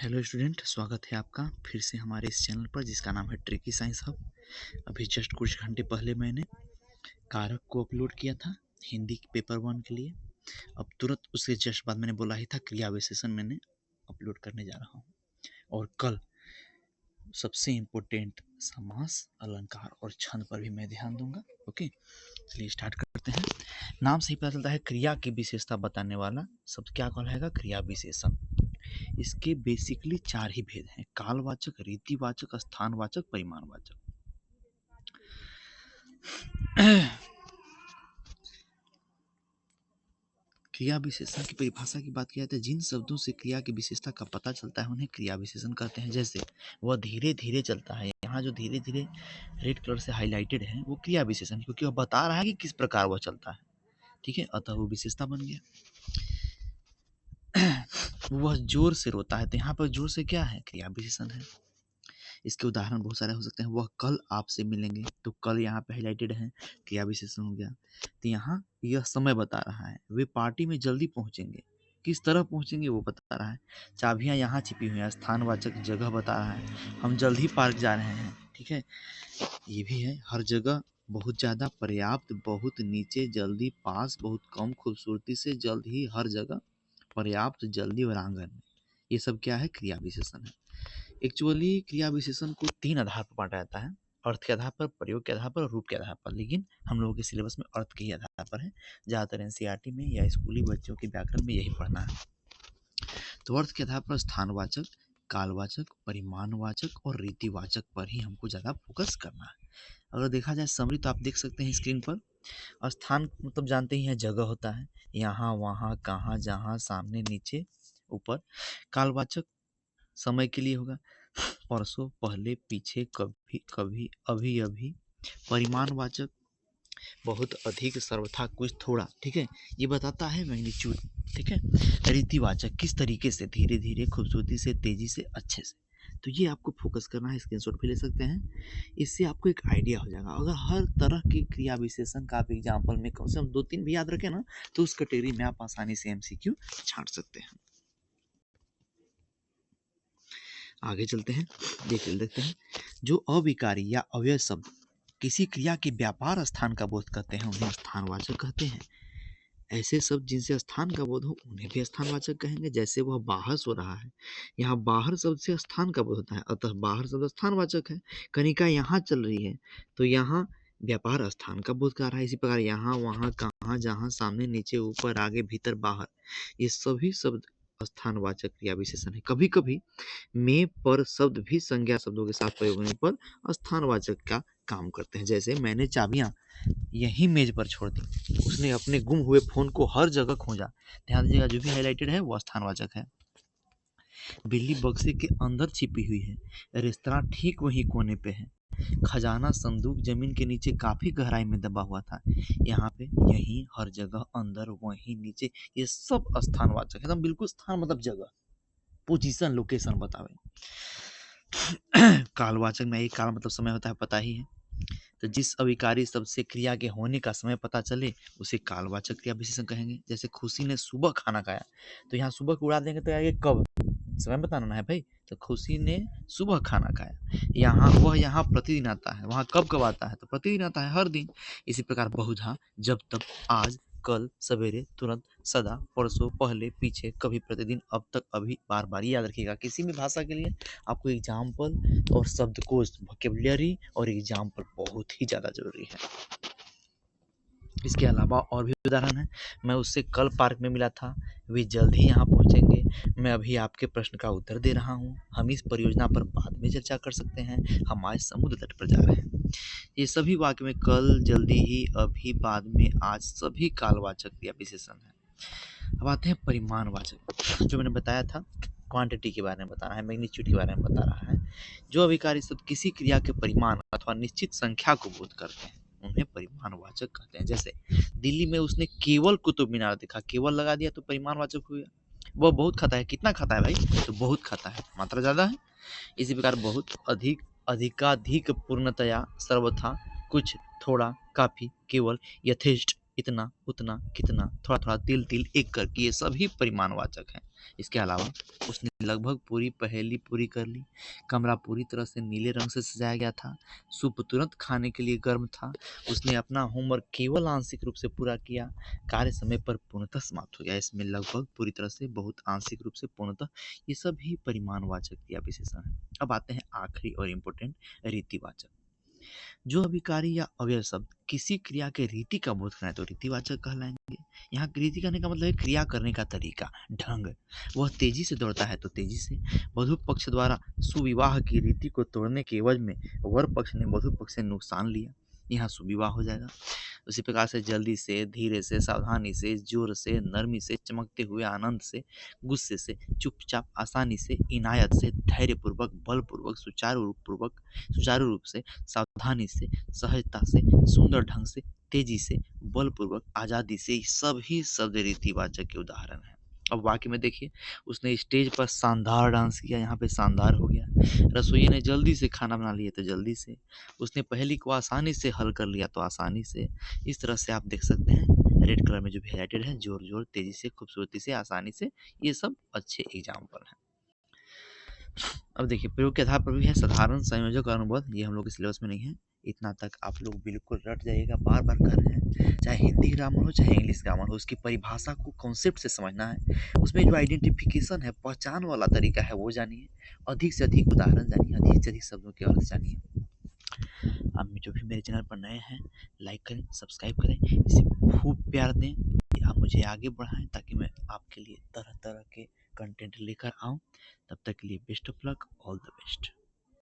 Hello student, स्वागत है आपका फिर से हमारे इस चैनल पर जिसका नाम है ट्रिकी साइंस हब। अभी जस्ट कुछ घंटे पहले मैंने कारक को अपलोड किया था हिंदी पेपर 1 के लिए। अब तुरंत उसके जस्ट बाद मैंने बोला ही था क्रिया विशेषण मैंने अपलोड करने जा रहा हूँ। और कल सबसे इम्पोर्टेंट समास, अलंकार और छंद पर भी मैं ध्यान दूंगा। ओके, चलिए स्टार्ट करते हैं। नाम से ही पता चलता है क्रिया की विशेषता बताने वाला सब क्या कहलाएगा, क्रिया विशेषण। इसके बेसिकली 4 ही भेद हैं: कालवाचक, रीतिवाचक, स्थानवाचक, परिमाणवाचक। क्रिया विशेषण की परिभाषा की बात की जाती है, जिन शब्दों से क्रिया की विशेषता का पता चलता है उन्हें क्रिया विशेषण कहते हैं। जैसे वह धीरे धीरे चलता है, यहाँ जो धीरे धीरे रेड कलर से हाईलाइटेड है वो क्रिया विशेषण, क्योंकि वह बता रहा है कि किस प्रकार वह चलता है। ठीक है, अतः वो विशेषता बन गया। वह जोर से रोता है, तो यहाँ पर जोर से क्या है, क्रिया विशेषण है। इसके उदाहरण बहुत सारे हो सकते हैं। वह कल आपसे मिलेंगे, तो कल यहाँ पे हाईलाइटेड है, क्रिया विशेषण हो गया। तो यहाँ यह समय बता रहा है। वे पार्टी में जल्दी पहुंचेंगे, किस तरह पहुंचेंगे वो बता रहा है। चाबियां यहाँ छिपी हुई हैं, स्थानवाचक जगह बता रहा है। हम जल्द ही पार्क जा रहे हैं। ठीक है, ये भी है। हर जगह, बहुत ज़्यादा, पर्याप्त, बहुत नीचे, जल्दी, पास, बहुत कम, खूबसूरती से, जल्द ही, हर जगह, पर्याप्त, जल्दी और आंगन में। ये सब क्या है, क्रिया विशेषण है। एक्चुअली क्रिया विशेषण को 3 आधार पर बांटा जाता है: अर्थ के आधार पर, प्रयोग के आधार पर और रूप के आधार पर। लेकिन हम लोगों के सिलेबस में अर्थ के ही आधार पर है। ज़्यादातर एनसीईआरटी में या स्कूली बच्चों के व्याकरण में यही पढ़ना है। तो अर्थ के आधार पर स्थानवाचक, कालवाचक, परिमाणवाचक और रीतिवाचक पर ही हमको ज़्यादा फोकस करना है। अगर देखा जाए समरी तो आप देख सकते हैं स्क्रीन पर। स्थान मतलब जानते ही हैं, जगह होता है, यहाँ, वहाँ, कहाँ, जहाँ, सामने, नीचे, ऊपर। कालवाचक समय के लिए होगा, परसों, पहले, पीछे, कभी, कभी, अभी, अभी। परिमाणवाचक बहुत, अधिक, सर्वथा, कुछ, थोड़ा। ठीक है, ये बताता है मैग्नीट्यूड। ठीक है। रीतिवाचक किस तरीके से, धीरे धीरे, खूबसूरती से, तेजी से, अच्छे से। तो ये आपको फोकस करना है, स्क्रीनशॉट भी ले सकते हैं। इससे आपको एक आइडिया हो जाएगा। अगर हर तरह की क्रिया विशेषण का आप एग्जाम्पल में कम से कम 2-3 भी याद रखें ना, तो उस कैटेगरी में आप आसानी से एमसीक्यू छांट सकते हैं। आगे चलते हैं, देखते हैं। जो अविकारी या अव्यय शब्द किसी क्रिया के व्यापार स्थान का बोध करते हैं उन्हें स्थानवाचक कहते हैं। ऐसे शब्द जिनसे स्थान का बोध हो उन्हें भी स्थानवाचक कहेंगे। जैसे वह बाहर सो रहा है, यहाँ बाहर शब्द से स्थान का बोध होता है, अतः बाहर शब्द स्थानवाचक है। कनिका यहाँ चल रही है, तो यहाँ व्यापार स्थान का बोध कर रहा है। इसी प्रकार यहाँ, वहाँ, कहाँ, जहाँ, सामने, नीचे, ऊपर, आगे, भीतर, बाहर, ये सभी शब्द स्थानवाचक क्रिया विशेषण है। कभी कभी में, पर शब्द भी संज्ञा शब्दों के साथ प्रयोग होने पर स्थानवाचक का काम करते हैं। जैसे मैंने चाबियां यही मेज पर छोड़ दी, उसने अपने गुम हुए फोन को हर जगह खोजा। ध्यान दीजिएगा, जो भी हाईलाइटेड है वो स्थानवाचक है। बिल्ली बक्से के अंदर छिपी हुई है, रेस्तरां ठीक वही कोने पे है। खजाना संदूक जमीन के नीचे काफी गहराई में दबा हुआ था। यहाँ पे, यहीं, हर जगह, अंदर, वहीं, नीचे, ये सब स्थानवाचक है। एकदम बिल्कुल स्थान मतलब जगह, पोजीशन, लोकेशन बतावे। कालवाचक में एक काल मतलब समय होता है, पता ही है। तो जिस अविकारी शब्द से क्रिया के होने का समय पता चले उसे कालवाचक क्रिया विशेषण कहेंगे। जैसे खुशी ने सुबह खाना खाया, तो यहाँ सुबह को उड़ा देंगे तो आगे कब, समय बताना है भाई। तो खुशी ने सुबह खाना खाया, यहाँ वह यहाँ प्रतिदिन आता है, वहाँ कब कब आता है, तो प्रतिदिन आता है, हर दिन। इसी प्रकार बहुधा, जब तक, आज, कल, सवेरे, तुरंत, सदा, परसों, पहले, पीछे, कभी, प्रतिदिन, अब तक, अभी, बार बार। याद रखिएगा, किसी भी भाषा के लिए आपको एग्जाम्पल और शब्दकोश, वोकैबुलरी और एग्जाम्पल बहुत ही ज़्यादा जरूरी है। इसके अलावा और भी उदाहरण हैं। मैं उससे कल पार्क में मिला था, वे जल्द ही यहाँ पहुँचेंगे, मैं अभी आपके प्रश्न का उत्तर दे रहा हूँ, हम इस परियोजना पर बाद में चर्चा कर सकते हैं, हम आज समुद्र तट पर जा रहे हैं। ये सभी वाक्य में कल, जल्दी ही, अभी, बाद में, आज, सभी कालवाचक क्रिया विशेषण है। अब आते हैं परिमाणवाचक। जो मैंने बताया था, क्वांटिटी के बारे में बता रहा है, मैग्नीट्यूड के बारे में बता रहा है। जो अविकारी शब्द किसी क्रिया के परिमाण अथवा निश्चित संख्या को बोध करते हैं उन्हें परिमाणवाचक कहते हैं। जैसे दिल्ली में उसने केवल कुतुब मीनार देखा, केवल लगा दिया तो परिमाणवाचक हो गया। वह बहुत खाता है, कितना खाता है भाई, तो बहुत खाता है, मात्रा ज्यादा है। इसी प्रकार बहुत, अधिक, अधिकाधिक, पूर्णतया, सर्वथा, कुछ, थोड़ा, काफी, केवल, यथेष्ट, इतना, उतना, कितना, थोड़ा-थोड़ा, तिल-तिल, एक करके ये सभी परिमाणवाचक हैं। इसके अलावा उसने लगभग पूरी पहेली पूरी कर ली। कमरा पूरी तरह से नीले रंग से सजाया गया था। सूप तुरंत खाने के लिए गर्म था। उसने अपना होमवर्क केवल आंशिक रूप से पूरा किया। कार्य समय पर पूर्णतः समाप्त हो गया। इसमें लगभग पूरी तरह से, बहुत आंशिक रूप से, पूर्णतः, ये सभी परिमाणवाचक क्रिया विशेषण हैं। अब आते हैं आखिरी और इम्पोर्टेंट रीतिवाचक। जो अभिकारी या अव्यय शब्द किसी क्रिया के रीति का बोध कराएं तो रीतिवाचक कहलाएंगे। यहाँ रीति करने का मतलब है क्रिया करने का तरीका, ढंग। वह तेजी से दौड़ता है तो तेजी से। वधु पक्ष द्वारा सुविवाह की रीति को तोड़ने के एवज में वर पक्ष ने वधु पक्ष से नुकसान लिया, यहाँ सुविवाह हो जाएगा। उसी प्रकार से जल्दी से, धीरे से, सावधानी से, जोर से, नरमी से, चमकते हुए, आनंद से, गुस्से से, चुपचाप, आसानी से, इनायत से, धैर्यपूर्वक, बलपूर्वक, सुचारू रूप से, सावधानी से, सहजता से, सुंदर ढंग से, तेजी से, बलपूर्वक, आजादी से, ये सभी शब्द रीतिवाचक के उदाहरण हैं। अब वाक्य में देखिए, उसने स्टेज पर शानदार डांस किया, यहाँ पे शानदार हो गया। रसोई ने जल्दी से खाना बना लिया तो जल्दी से। उसने पहेली को आसानी से हल कर लिया तो आसानी से। इस तरह से आप देख सकते हैं रेड कलर में जो भी हाइलाइटेड है, जोर जोर, तेजी से, खूबसूरती से, आसानी से, ये सब अच्छे एग्जाम्पल हैं। अब देखिए प्रयोग के आधार पर भी है साधारण, संयोजक और अनुबंध, ये हम लोग के सिलेबस में नहीं है। इतना तक आप लोग बिल्कुल रट जाइएगा, बार बार कर रहे हैं। चाहे हिंदी ग्रामर हो चाहे इंग्लिश ग्रामर हो, उसकी परिभाषा को कॉन्सेप्ट से समझना है। उसमें जो आइडेंटिफिकेशन है, पहचान वाला तरीका है, वो जानिए। अधिक से अधिक उदाहरण जानिए, अधिक से अधिक शब्दों के अर्थ जानिए। आप जो भी मेरे चैनल पर नए हैं, लाइक करें, सब्सक्राइब करें, इसे खूब प्यार दें, आप मुझे आगे बढ़ाएं ताकि मैं आपके लिए तरह तरह के कंटेंट लेकर आऊं। तब तक के लिए best of luck, all the best.